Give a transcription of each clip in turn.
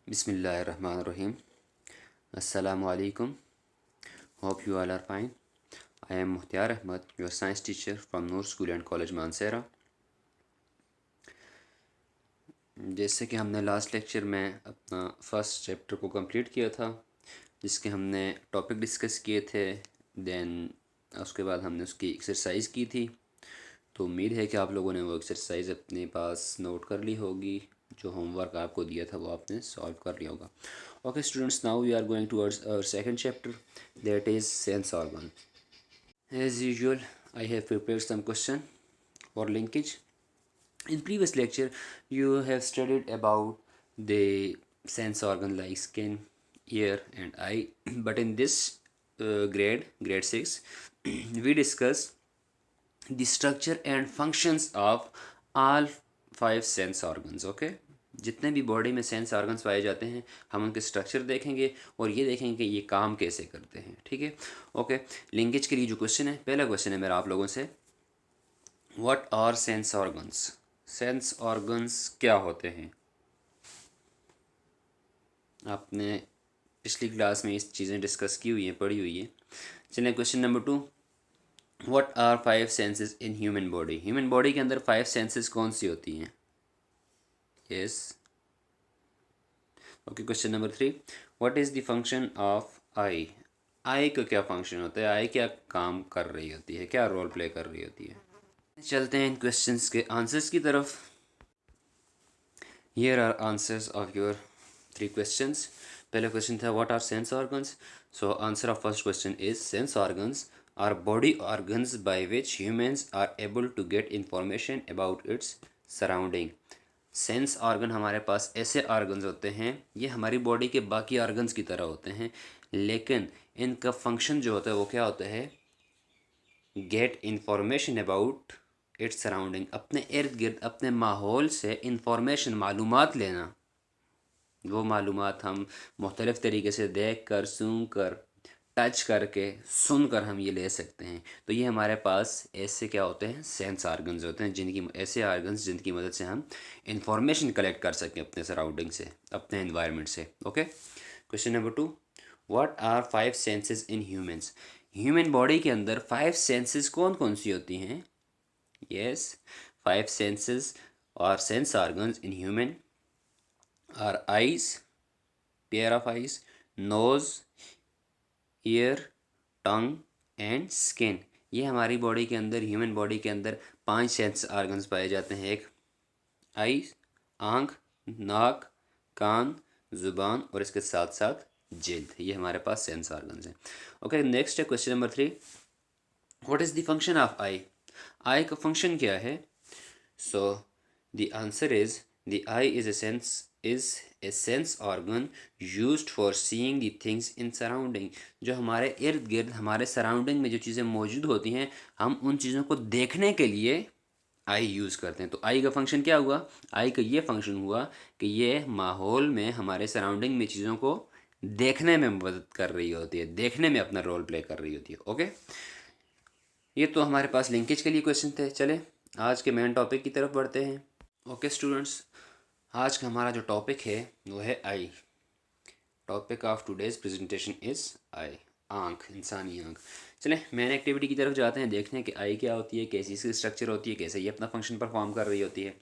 Bismillahirrahmanirrahim. Assalamu alaikum. Hope you all are fine. I am Muhtiar Ahmad, your science teacher from Noor School and College Mansehra. जैसे कि हमने last lecture में अपना first chapter को complete किया था, जिसके हमने टॉपिक डिस्कस किए थे, देन उसके बाद हमने उसकी एक्सरसाइज की थी। तो उम्मीद है कि आप लोगों ने वो एक्सरसाइज अपने पास नोट कर ली होगी। जो होमवर्क आपको दिया था वो आपने सॉल्व कर लिया होगा। Okay students, now we are going towards our second chapter, that is sense organ. As usual I have prepared some question for linkage. In previous lecture you have studied about the sense organ like skin, ear and eye, but in this grade 6 we discuss the structure and functions of all 5 sense organs. Okay, जितने भी body में sense organs पाए जाते हैं हम उनके structure देखेंगे और ये देखेंगे कि ये काम कैसे करते हैं। ठीक है, ओके। लिंकेज के लिए जो क्वेश्चन है, पहला क्वेश्चन है मेरा आप लोगों से, what are sense organs? Sense organs क्या होते हैं? आपने पिछली क्लास में इस चीज़ें डिस्कस की हुई हैं, पढ़ी हुई है। चलिए question number 2, what are 5 senses in human body? Human body के अंदर 5 सेंसेस कौन सी होती हैं? Yes, okay. Question number 3, what is the function of eye? Eye का क्या फंक्शन होता है? आई क्या काम कर रही होती है, क्या रोल प्ले कर रही होती है? चलते हैं इन क्वेश्चंस के आंसर्स की तरफ। Here are answers of your 3 questions. पहला क्वेश्चन था what are sense organs. So answer of first question is sense organs are body organs by which humans are able to get information about its surrounding. Sense organ हमारे पास ऐसे organs होते हैं, ये हमारी body के बाकी ऑर्गन्स की तरह होते हैं, लेकिन इनका फंक्शन जो होता है वो क्या होता है? Gate information about its surrounding, अपने इर्द गिर्द अपने माहौल से इंफॉर्मेशन, मालूमात लेना। वो मालूमात हम मुख्तलिफ़ तरीके से देख कर, सुन कर, टच करके, सुन कर हम ये ले सकते हैं। तो ये हमारे पास ऐसे क्या होते हैं? सेंस आर्गन्स होते हैं, जिनकी ऐसे आर्गन्स जिनकी मदद से हम इंफॉर्मेशन कलेक्ट कर सकें अपने सराउंडिंग से, अपने एनवायरनमेंट से। Okay, question number 2, what are 5 senses in humans? Human body के अंदर 5 सेंसेस कौन कौन सी होती हैं? यस, 5 सेंसेस और sense organs in human are eyes, pair of eyes, nose, ear, tongue and skin. ये हमारी बॉडी के अंदर, ह्यूमन बॉडी के अंदर 5 सेंस ऑर्गन्स पाए जाते हैं। एक आई, आँख, नाक, कान, ज़ुबान और इसके साथ साथ जिल्द। ये हमारे पास सेंस ऑर्गन्स हैं। ओके, नेक्स्ट है question number 3, what is the function of eye? Eye का फंक्शन क्या है? So the answer is the eye is a sense organ used for seeing the things in surrounding. जो हमारे इर्द गिर्द, हमारे सराउंडिंग में जो चीज़ें मौजूद होती हैं, हम उन चीज़ों को देखने के लिए आई यूज़ करते हैं। तो आई का फंक्शन क्या हुआ? आई का ये फंक्शन हुआ कि ये माहौल में, हमारे सराउंडिंग में चीज़ों को देखने में मदद कर रही होती है, देखने में अपना रोल प्ले कर रही होती है। ओके, ये तो हमारे पास लिंकेज के लिए क्वेश्चन थे। चले आज के मेन टॉपिक की तरफ बढ़ते हैं। ओके स्टूडेंट्स, आज का हमारा जो टॉपिक है वो है eye. Topic of today's presentation is eye, आँख, इंसानी आँख। चलें मेन एक्टिविटी की तरफ जाते हैं, देखते हैं कि आई क्या होती है, कैसी इसकी स्ट्रक्चर होती है, कैसे ये अपना फंक्शन परफॉर्म कर रही होती है।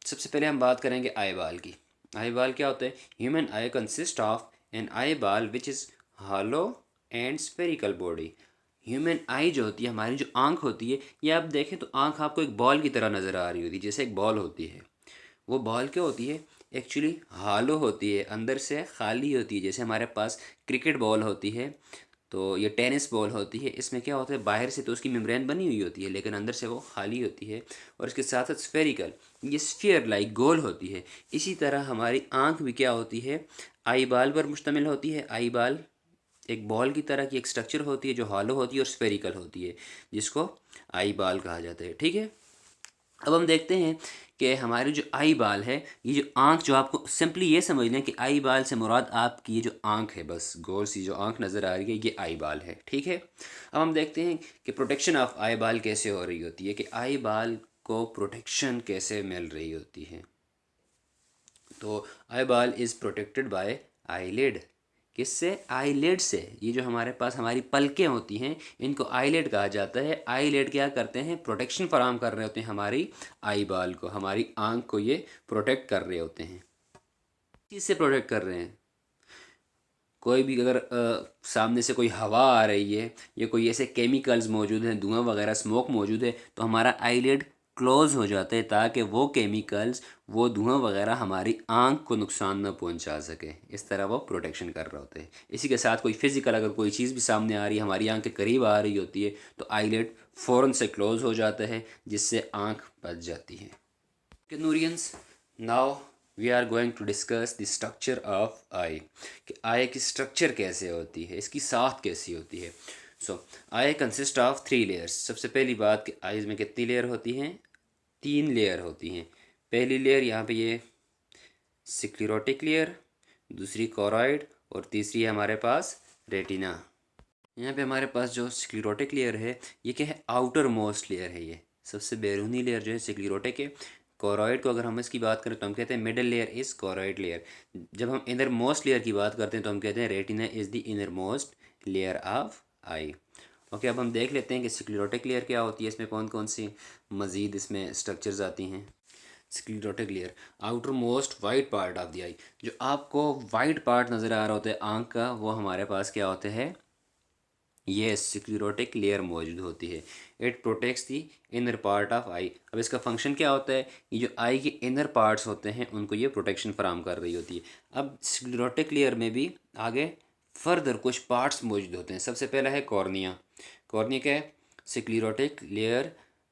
सबसे पहले हम बात करेंगे आई बाल की। आई बाल क्या होता है? Human eye consist of an eye ball which is hollow and spherical body. Human eye जो होती है, हमारी जो आँख होती है, ये आप देखें तो आँख आपको एक बॉल की तरह नज़र आ रही होती है, जैसे एक बॉल होती है। वो बॉल क्या होती है? एक्चुअली हॉलो होती है, अंदर से खाली होती है। जैसे हमारे पास क्रिकेट बॉल होती है, तो ये टेनिस बॉल होती है, इसमें क्या होता है? बाहर से तो उसकी मेम्ब्रेन बनी हुई होती है, लेकिन अंदर से वो खाली होती है। और इसके साथ साथ स्फेरिकल, ये स्फीयर लाइक गोल होती है। इसी तरह हमारी आँख भी क्या होती है? आई बाल पर मुश्तमिल होती है। आई बाल एक बॉल की तरह की एक स्ट्रक्चर होती है जो हॉलो होती है और स्फेरिकल होती है, जिसको आई बाल कहा जाता है। ठीक है, अब हम देखते हैं कि हमारी जो आई बाल है, ये जो आँख, जो आपको सिंपली ये समझ लें कि आई बाल से मुराद आपकी ये जो आँख है, बस गोल सी जो आँख नज़र आ रही है, ये आई बाल है। ठीक है, अब हम देखते हैं कि प्रोटेक्शन ऑफ आई बाल कैसे हो रही होती है, कि आई बाल को प्रोटेक्शन कैसे मिल रही होती है। तो आई ball is protected by eyelid. किससे? आईलिड से। ये जो हमारे पास हमारी पलकें होती हैं इनको आईलिड कहा जाता है। आईलिड क्या करते हैं? प्रोटेक्शन फराहम कर रहे होते हैं हमारी आई बॉल को, हमारी आंख को ये प्रोटेक्ट कर रहे होते हैं। चीज़ से प्रोटेक्ट कर रहे हैं? कोई भी अगर सामने से कोई हवा आ रही है या कोई ऐसे केमिकल्स मौजूद हैं, धुआं वगैरह, स्मोक मौजूद है, तो हमारा आईलिड क्लोज हो जाता है ताकि वो केमिकल्स, वो धुआं वगैरह हमारी आंख को नुकसान न पहुंचा सके। इस तरह वो प्रोटेक्शन कर रहे होते हैं। इसी के साथ कोई फिजिकल अगर कोई चीज़ भी सामने आ रही है, हमारी आंख के करीब आ रही होती है, तो आईलिड फ़ौरन से क्लोज हो जाता है जिससे आंख बच जाती है। नूरियंस, now we are going to discuss the structure of eye, कि आई की स्ट्रक्चर कैसे होती है, इसकी साख कैसी होती है। सो आई कंसिस्ट ऑफ 3 लेयर्स। सबसे पहली बात कि आईज में कितनी लेयर होती हैं? 3 लेयर होती हैं। पहली लेयर यहाँ पे ये स्क्लेरोटिक लेयर, दूसरी कोरॉइड और तीसरी है हमारे पास रेटिना। यहाँ पे हमारे पास जो स्क्लेरोटिक लेयर है ये क्या है? आउटर मोस्ट लेयर है। ये सबसे बैरूनी लेयर जो है स्क्लेरोटिक है। कोरॉइड को अगर हम इसकी बात करें तो हम कहते हैं middle layer is choroid layer. जब हम इनर मोस्ट लेयर की बात करते हैं तो हम कहते हैं retina is the inner most layer of I. Okay, अब हम देख लेते हैं कि स्क्लेरोटिक लेयर क्या होती है, इसमें कौन कौन सी मज़ीद इसमें स्ट्रक्चर्स आती हैं। Sclerotic layer, outermost white part of the eye. जो आपको वाइट पार्ट नज़र आ रहा होता है आँख का, वो हमारे पास क्या होता है? ये स्क्लेरोटिक लेयर मौजूद होती है। It protects the inner part of eye. अब इसका फंक्शन क्या होता है? ये जो आई के इनर पार्ट्स होते हैं उनको ये प्रोटेक्शन फराहम कर रही होती है। अब स्क्लेरोटिक लेयर में भी आगे फर्दर कुछ पार्ट्स मौजूद होते हैं। सबसे पहला है कॉर्निया। कॉर्निया क्या है? Sclerotic layer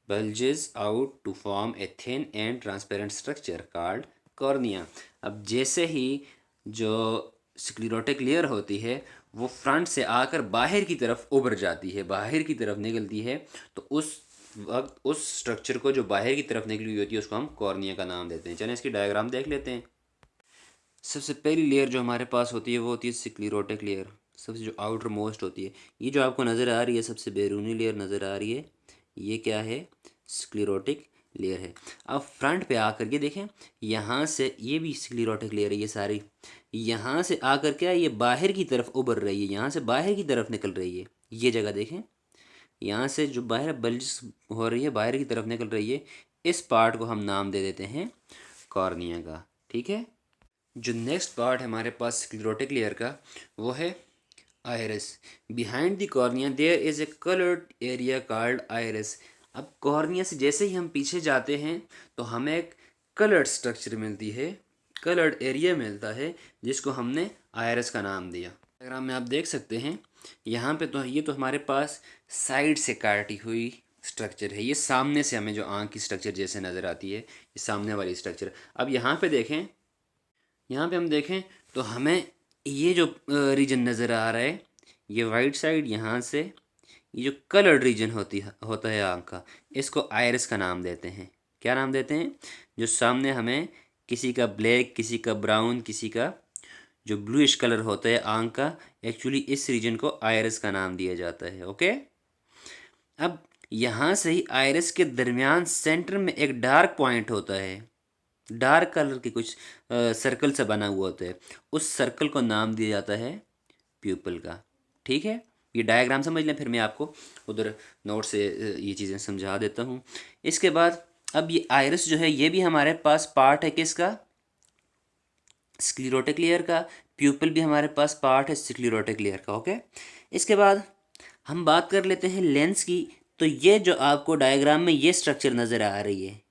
bulges out to form a thin and transparent structure called cornea। अब जैसे ही जो स्क्लेरोटिक लेयर होती है वो फ्रंट से आकर बाहर की तरफ उभर जाती है, बाहर की तरफ निकलती है, तो उस वक्त उस स्ट्रक्चर को जो बाहर की तरफ निकली हुई होती है उसको हम कॉर्निया का नाम देते हैं। चलें इसकी डायग्राम देख लेते हैं। सबसे पहली लेयर जो हमारे पास होती है वो होती है स्क्लेरोटिक लेयर, सबसे जो आउटर मोस्ट होती है। ये जो आपको नज़र आ रही है सबसे बैरूनी लेयर नज़र आ रही है, ये क्या है? स्क्लेरोटिक लेयर है। अब फ्रंट पे आकर ये देखें, यहाँ से ये भी स्क्लेरोटिक लेयर है, ये सारी यहाँ से आकर क्या ये बाहर की तरफ उभर रही है, यहाँ से बाहर की तरफ निकल रही है। ये जगह देखें, यहाँ से जो बाहर बल्ज हो रही है, बाहर की तरफ निकल रही है, इस पार्ट को हम नाम दे देते हैं कॉर्निया का। ठीक है। जो नेक्स्ट पार्ट है हमारे पास स्क्लेरोटिक लेयर का वो है iris. Behind the cornea there is a coloured area called iris. अब कॉर्निया से जैसे ही हम पीछे जाते हैं तो हमें एक कलर्ड स्ट्रक्चर मिलती है, कलर्ड एरिया मिलता है जिसको हमने आइरिस का नाम दिया। डायग्राम में आप देख सकते हैं यहाँ पे, तो ये तो हमारे पास साइड से काटी हुई स्ट्रक्चर है। ये सामने से हमें जो आँख की स्ट्रक्चर जैसे नज़र आती है, ये सामने वाली स्ट्रक्चर। अब यहाँ पे देखें, यहाँ पे हम देखें तो हमें ये जो रीजन नज़र आ रहा है, ये वाइट साइड, यहाँ से ये जो कलर्ड रीजन होता है आँख का, इसको आइरिस का नाम देते हैं। क्या नाम देते हैं? जो सामने हमें किसी का ब्लैक, किसी का ब्राउन, किसी का जो ब्लूइश कलर होता है आँख का, एक्चुअली इस रीजन को आइरिस का नाम दिया जाता है। ओके। अब यहाँ से ही आइरिस के दरमियान सेंटर में एक डार्क पॉइंट होता है, डार्क कलर के कुछ सर्कल से बना हुआ होता है, उस सर्कल को नाम दिया जाता है प्यूपल का। ठीक है। ये डायग्राम समझ लें, फिर मैं आपको उधर नोट से ये चीज़ें समझा देता हूँ। इसके बाद अब ये आइरिस जो है ये भी हमारे पास पार्ट है किसका? स्क्लेरोटिक लेयर का। प्यूपल भी हमारे पास पार्ट है स्क्लेरोटिक लेयर का। ओके। इसके बाद हम बात कर लेते हैं लेंस की। तो ये जो आपको डायग्राम में ये स्ट्रक्चर नज़र आ रही है,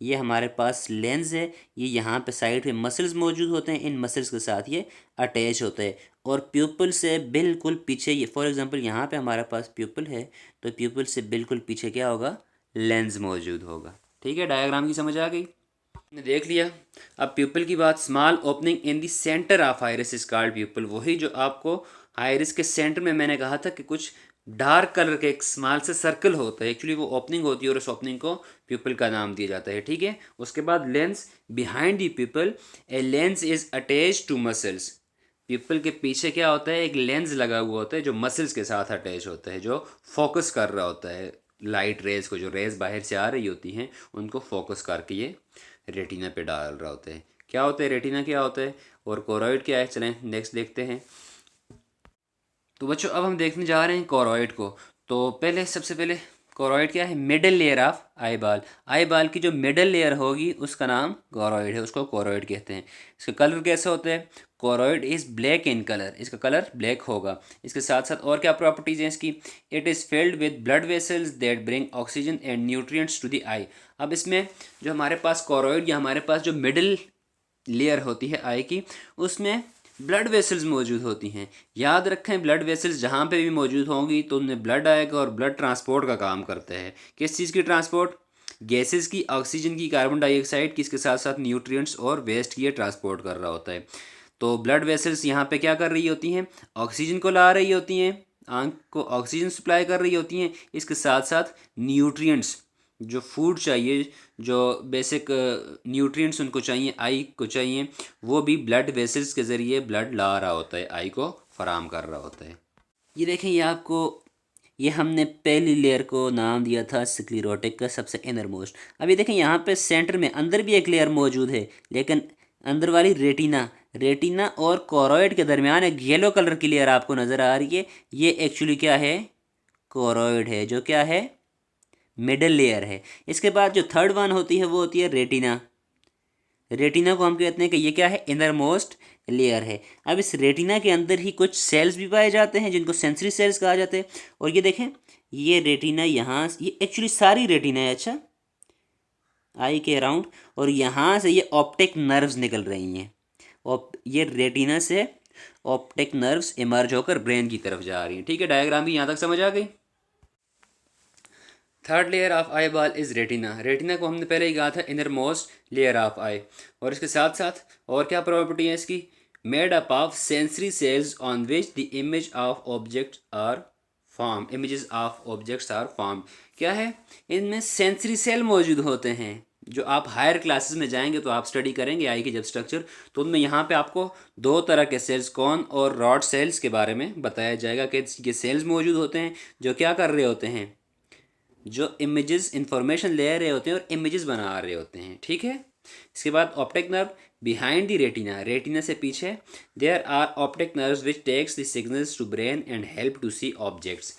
ये हमारे पास लेंस है। ये यहाँ पे साइड पे मसल्स मौजूद होते हैं, इन मसल्स के साथ ये अटैच होता है। और प्यूपल से बिल्कुल पीछे, ये फॉर एग्जांपल यहाँ पे हमारे पास प्यूपल है, तो प्यूपल से बिल्कुल पीछे क्या होगा? लेंस मौजूद होगा। ठीक है। डायग्राम की समझ आ गई? हमने देख लिया। अब प्यूपल की बात, small opening in the centre of iris is called pupil. वही जो आपको आइरिस के सेंटर में मैंने कहा था कि कुछ डार्क कलर के एक स्मॉल से सर्कल होता है, एक्चुअली वो ओपनिंग होती है और उस ओपनिंग को प्यूपल का नाम दिया जाता है। ठीक है। उसके बाद lens, behind the pupil a lens is attach to muscles. Pupil के पीछे क्या होता है? एक लेंस लगा हुआ होता है जो मसल्स के साथ अटैच होता है, जो फोकस कर रहा होता है लाइट रेज को। जो रेज बाहर से आ रही होती हैं उनको फोकस करके ये रेटिना पे डाल रहा होता है। क्या होता है रेटिना, क्या होता है और कोरॉइड क्या है। चलें नेक्स्ट देखते हैं। तो बच्चों अब हम देखने जा रहे हैं कोरॉइड को। तो पहले सबसे पहले कोरॉइड क्या है, मिडल लेयर ऑफ आई बाल। आई बाल की जो मिडल लेयर होगी उसका नाम कोरॉइड है, उसको कोरॉइड कहते हैं। इसका कलर कैसा होता है, choroid is black in colour, इसका कलर ब्लैक होगा। इसके साथ साथ और क्या प्रॉपर्टीज़ हैं इसकी, it is filled with blood vessels that bring oxygen and nutrients to the eye. अब इसमें जो हमारे पास कोरॉइड या हमारे पास जो मिडल लेयर होती है आई की, उसमें ब्लड वेसल्स मौजूद होती हैं। याद रखें ब्लड वेसल्स जहाँ पे भी मौजूद होंगी तो उनमें ब्लड आएगा और ब्लड ट्रांसपोर्ट का काम करता है। किस चीज़ की ट्रांसपोर्ट, गैसेस की, ऑक्सीजन की, कार्बन डाइऑक्साइड की, इसके साथ साथ न्यूट्रिएंट्स और वेस्ट की ये ट्रांसपोर्ट कर रहा होता है। तो ब्लड वेसल्स यहाँ पे क्या कर रही होती हैं, ऑक्सीजन को ला रही होती हैं, आंख को ऑक्सीजन सप्लाई कर रही होती हैं। इसके साथ साथ न्यूट्रिएंट्स, जो फूड चाहिए, जो बेसिक न्यूट्रिएंट्स उनको चाहिए, आई को चाहिए, वो भी ब्लड वेसल्स के ज़रिए ब्लड ला रहा होता है, आई को फराम कर रहा होता है। ये देखें, ये आपको, ये हमने पहली लेयर को नाम दिया था स्क्लेरोटिक का सबसे इनर मोस्ट। अब ये देखें यहाँ पे सेंटर में अंदर भी एक लेयर मौजूद है, लेकिन अंदर वाली रेटिना, रेटिना और कोरॉइड के दरमियान एक येलो कलर की लेयर आपको नज़र आ रही है। ये एक्चुअली क्या है, कोरॉइड है, जो क्या है, मिडल लेयर है। इसके बाद जो थर्ड वन होती है वो होती है रेटिना। रेटिना को हम कहते हैं कि ये क्या है, इनर मोस्ट लेयर है। अब इस रेटिना के अंदर ही कुछ सेल्स भी पाए जाते हैं जिनको सेंसरी सेल्स कहा जाते हैं। और ये देखें, ये रेटिना यहाँ, ये एक्चुअली सारी रेटिना है, अच्छा, आई के अराउंड, और यहाँ से ये ऑप्टिक नर्व्स निकल रही हैं। ये रेटिना से ऑप्टिक नर्व्स इमर्ज होकर ब्रेन की तरफ जा रही हैं। ठीक है, डायग्राम भी यहाँ तक समझ आ गई। Third layer of eye ball is retina. Retina को हमने पहले ही कहा था inner most layer of eye. और इसके साथ साथ और क्या प्रॉपर्टी है इसकी, made up of sensory cells on which the image of objects are form, images of objects are form. क्या है, इनमें सेंसरी सेल मौजूद होते हैं। जो आप हायर क्लासेस में जाएंगे तो आप स्टडी करेंगे आई की जब स्ट्रक्चर, तो उनमें यहाँ पे आपको दो तरह के सेल्स, कौन और रॉड सेल्स के बारे में बताया जाएगा कि ये सेल्स मौजूद होते हैं जो क्या कर रहे होते हैं, जो इमेजेस इंफॉर्मेशन ले रहे होते हैं और इमेजेस बना रहे होते हैं। ठीक है, इसके बाद optic nerve behind the retina, retina से पीछे, there are optic nerves which takes the signals to brain and help to see objects.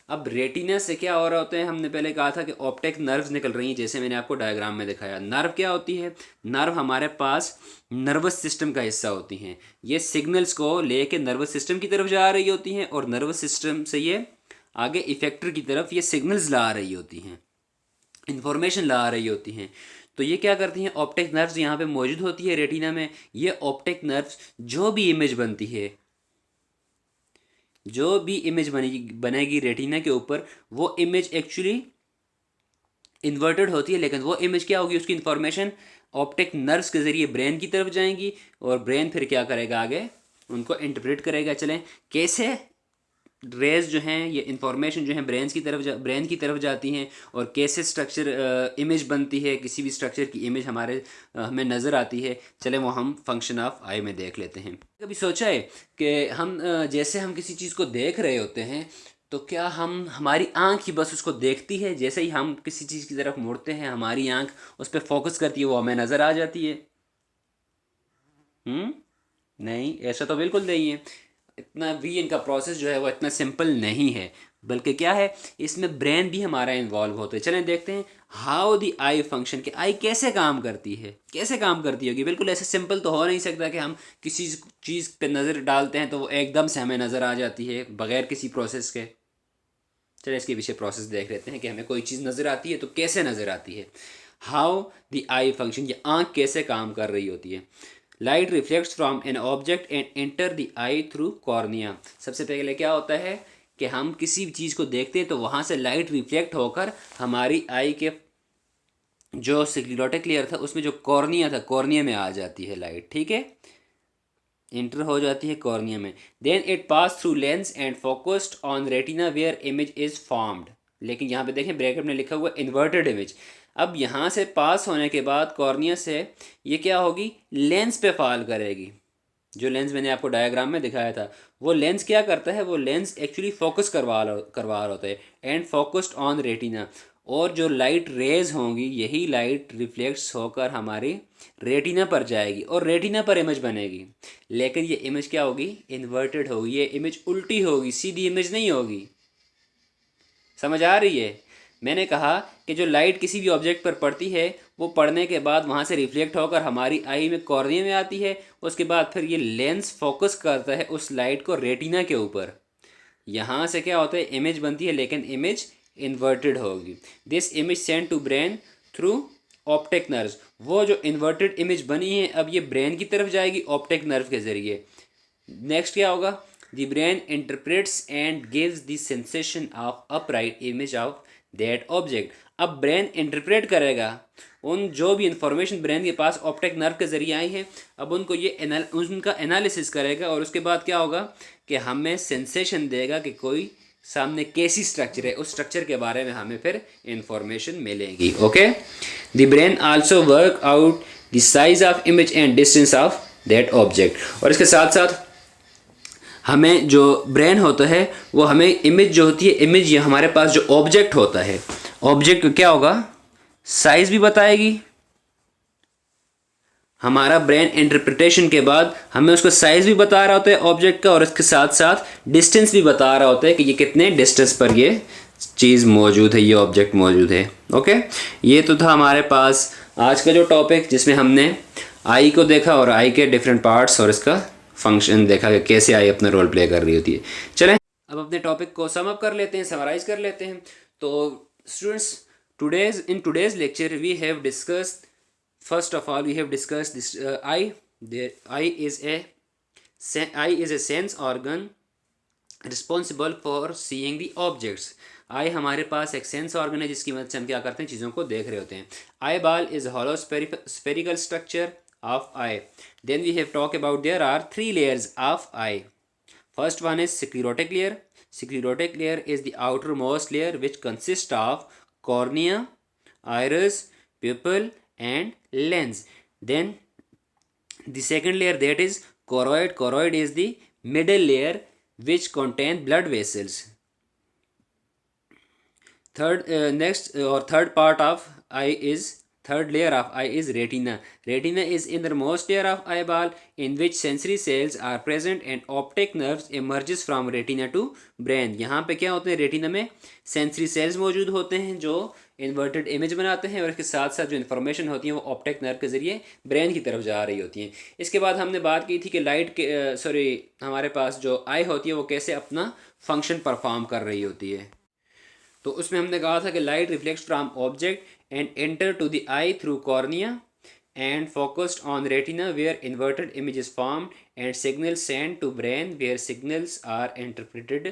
अब रेटिना से क्या हो रहा होता है, हमने पहले कहा था कि ऑप्टिक नर्व्स निकल रही हैं, जैसे मैंने आपको डायग्राम में दिखाया। नर्व क्या होती है, नर्व हमारे पास नर्वस सिस्टम का हिस्सा होती हैं। ये सिग्नल्स को लेके नर्वस सिस्टम की तरफ जा रही होती हैं और नर्वस सिस्टम से ये आगे इफेक्टर की तरफ ये सिग्नल्स ला रही होती हैं, इंफॉर्मेशन ला रही होती हैं। तो ये क्या करती हैं, ऑप्टिक नर्व्स यहाँ पे मौजूद होती है रेटिना में। ये ऑप्टिक नर्व्स जो भी इमेज बनती है, जो भी इमेज बनेगी रेटिना के ऊपर, वो इमेज एक्चुअली इन्वर्टेड होती है, लेकिन वो इमेज क्या होगी, उसकी इंफॉर्मेशन ऑप्टिक नर्व्स के ज़रिए ब्रेन की तरफ जाएंगी और ब्रेन फिर क्या करेगा, आगे उनको इंटरप्रेट करेगा। चलें कैसे रेज जो हैं, ये इंफॉर्मेशन जो है ब्रेन की तरफ जाती हैं और कैसे स्ट्रक्चर इमेज बनती है, किसी भी स्ट्रक्चर की इमेज हमें नज़र आती है। चलें वो हम फंक्शन ऑफ आई में देख लेते हैं। कभी सोचा है कि हम जैसे हम किसी चीज़ को देख रहे होते हैं तो क्या हमारी आँख ही बस उसको देखती है, जैसे ही हम किसी चीज़ की तरफ मुड़ते हैं हमारी आँख उस पर फोकस करती है, वो हमें नज़र आ जाती है। नहीं, ऐसा तो बिल्कुल नहीं है। इतना भी इनका प्रोसेस जो है वो इतना सिंपल नहीं है, बल्कि क्या है, इसमें ब्रेन भी हमारा इन्वॉल्व होता है। चलें देखते हैं हाउ द आई फंक्शन, कि आई कैसे काम करती है, कैसे काम करती होगी। बिल्कुल ऐसे सिंपल तो हो नहीं सकता कि हम किसी चीज़ पे नज़र डालते हैं तो वो एकदम से हमें नज़र आ जाती है बगैर किसी प्रोसेस के। चलिए इसके पीछे प्रोसेस देख लेते हैं कि हमें कोई चीज़ नज़र आती है तो कैसे नज़र आती है। हाउ द आई फंक्शन, ये आँख कैसे काम कर रही होती है। Light reflects from an object and enter the eye through cornea. सबसे पहले क्या होता है कि हम किसी चीज़ को देखते हैं तो वहाँ से लाइट रिफ्लेक्ट होकर हमारी आई के जो स्क्लेरोटिक लेयर था उसमें जो कॉर्निया था, कॉर्निया में आ जाती है लाइट। ठीक है, इंटर हो जाती है कॉर्निया में। Then it pass through lens and focused on retina where image is formed. लेकिन यहाँ पे देखें ब्रैकेट में लिखा हुआ इन्वर्टेड इमेज। अब यहाँ से पास होने के बाद कॉर्निया से ये क्या होगी, लेंस पे फॉल करेगी। जो लेंस मैंने आपको डायग्राम में दिखाया था, वो लेंस क्या करता है, वो लेंस एक्चुअली फोकस करवा रहा होता है, एंड फोकस्ड ऑन रेटिना। और जो लाइट रेज होंगी यही लाइट रिफ्लेक्ट्स होकर हमारी रेटिना पर जाएगी और रेटिना पर इमेज बनेगी। लेकिन ये इमेज क्या होगी, इन्वर्टेड होगी, ये इमेज उल्टी होगी, सीधी इमेज नहीं होगी। समझ आ रही है? मैंने कहा कि जो लाइट किसी भी ऑब्जेक्ट पर पड़ती है वो पड़ने के बाद वहाँ से रिफ्लेक्ट होकर हमारी आई में, कॉर्निया में आती है। उसके बाद फिर ये लेंस फोकस करता है उस लाइट को रेटिना के ऊपर। यहाँ से क्या होता है, इमेज बनती है, लेकिन इमेज इन्वर्टेड होगी। This image send to brain through optic nerve. वो जो इन्वर्टेड इमेज बनी है अब ये ब्रेन की तरफ जाएगी ऑप्टिक नर्व के ज़रिए। नेक्स्ट क्या होगा, the brain interprets and gives the sensation of upright image of that object. अब ब्रेन इंटरप्रेट करेगा उन जो भी इंफॉर्मेशन ब्रेन के पास ऑप्टिक नर्व के ज़रिए आई है, अब उनको ये उनका एनालिसिस करेगा और उसके बाद क्या होगा कि हमें सेंसेशन देगा कि कोई सामने कैसी स्ट्रक्चर है, उस स्ट्रक्चर के बारे में हमें फिर इंफॉर्मेशन मिलेगी। Okay, the brain also work out the size of image and distance of that object. और इसके साथ साथ हमें जो ब्रेन होता है वो हमें इमेज जो होती है, इमेज ये हमारे पास जो ऑब्जेक्ट होता है, ऑब्जेक्ट क्या होगा, साइज भी बताएगी। हमारा ब्रेन इंटरप्रिटेशन के बाद हमें उसका साइज भी बता रहा होता है ऑब्जेक्ट का, और इसके साथ साथ डिस्टेंस भी बता रहा होता है कि ये कितने डिस्टेंस पर ये चीज़ मौजूद है, ये ऑब्जेक्ट मौजूद है। ओके, ये तो था हमारे पास आज का जो टॉपिक जिसमें हमने आई को देखा और आई के डिफरेंट पार्ट्स और इसका फंक्शन देखा कि कैसे आई अपना रोल प्ले कर रही होती है। चलें अब अपने टॉपिक को सम अप कर लेते हैं, समराइज कर लेते हैं। तो students, in today's lecture we have discussed, first of all we have discussed this eye. The eye is a sense organ responsible for seeing the objects. आई हमारे पास एक सेंस ऑर्गन है जिसकी मदद से हम क्या करते हैं, चीज़ों को देख रहे होते हैं। Eye ball is hollow spherical structure of eye. Then we have talked about there are 3 layers of eye. First one is sclerotic layer. Sclerotic layer is the outermost layer which consists of cornea, iris, pupil and lens. Then the second layer, that is choroid. Choroid is the middle layer which contain blood vessels. Third part of eye is, third layer of eye is retina. Retina is innermost layer of eyeball in which sensory cells are present and optic nerves emerges from retina to brain. यहाँ पे क्या होते हैं, retina में sensory sales मौजूद होते हैं जो इन्वर्टेड इमेज बनाते हैं और इसके साथ साथ जो इन्फॉर्मेशन होती है वो ऑप्टिक नर्व के ज़रिए ब्रेन की तरफ जा रही होती हैं। इसके बाद हमने बात की थी कि लाइट के हमारे पास जो आई होती है वो कैसे अपना फंक्शन परफॉर्म कर रही होती है। तो उसमें हमने कहा था कि light reflects from object and enter to the eye through cornea and focused on retina where inverted image is formed and signals sent to brain where signals are interpreted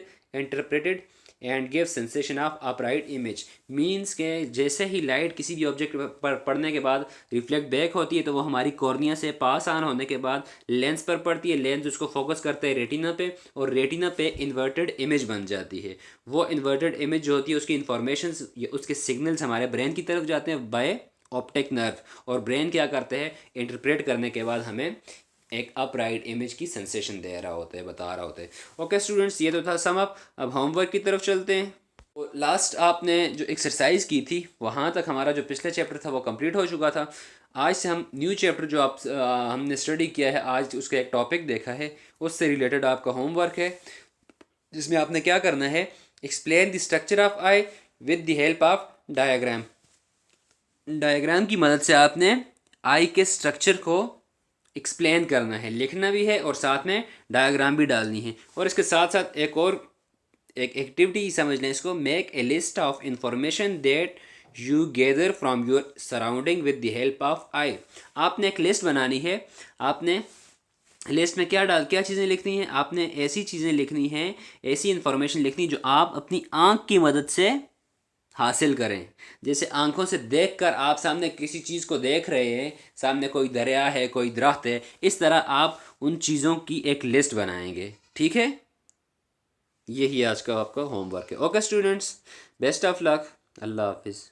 and give sensation of upright image. Means के जैसे ही light किसी भी object पर पड़ने के बाद reflect back होती है तो वो हमारी कॉर्निया से पास ऑन होने के बाद लेंस पर पड़ती है, लेंस उसको फोकस करता है रेटिना पे और रेटिना पे इन्वर्टेड इमेज बन जाती है। वो इन्वर्टेड इमेज जो होती है उसकी इन्फॉर्मेशन, उसके सिग्नल्स हमारे ब्रेन की तरफ जाते हैं बाय ऑप्टिक नर्व, और ब्रेन क्या करते हैं, इंटरप्रेट करने के बाद हमें एक अपराइट इमेज की सेंसेशन दे रहा होता है, बता रहा होता है। ओके स्टूडेंट्स, ये तो था सम अप। अब होमवर्क की तरफ चलते हैं। तो लास्ट आपने जो एक्सरसाइज की थी वहाँ तक हमारा जो पिछला चैप्टर था वो कंप्लीट हो चुका था। आज से हम न्यू चैप्टर जो हमने स्टडी किया है, आज उसका एक टॉपिक देखा है, उससे रिलेटेड आपका होमवर्क है जिसमें आपने क्या करना है, explain the structure of I with the help of diagram. Diagram की मदद से आपने आई के स्ट्रक्चर को एक्सप्लेन करना है, लिखना भी है और साथ में डायग्राम भी डालनी है। और इसके साथ साथ एक एक्टिविटी समझ लें इसको, make a list of information that you gather from your surrounding with the help of eye. आपने एक लिस्ट बनानी है। आपने लिस्ट में क्या चीज़ें लिखनी है, आपने ऐसी चीज़ें लिखनी हैं, ऐसी इंफॉर्मेशन लिखनी जो आप अपनी आँख की मदद से हासिल करें। जैसे आंखों से देखकर आप सामने किसी चीज़ को देख रहे हैं, सामने कोई दरिया है, कोई दरख्त है, इस तरह आप उन चीज़ों की एक लिस्ट बनाएंगे। ठीक है, यही आज का आपका होमवर्क है। Okay students, best of luck, अल्लाह हाफिज़।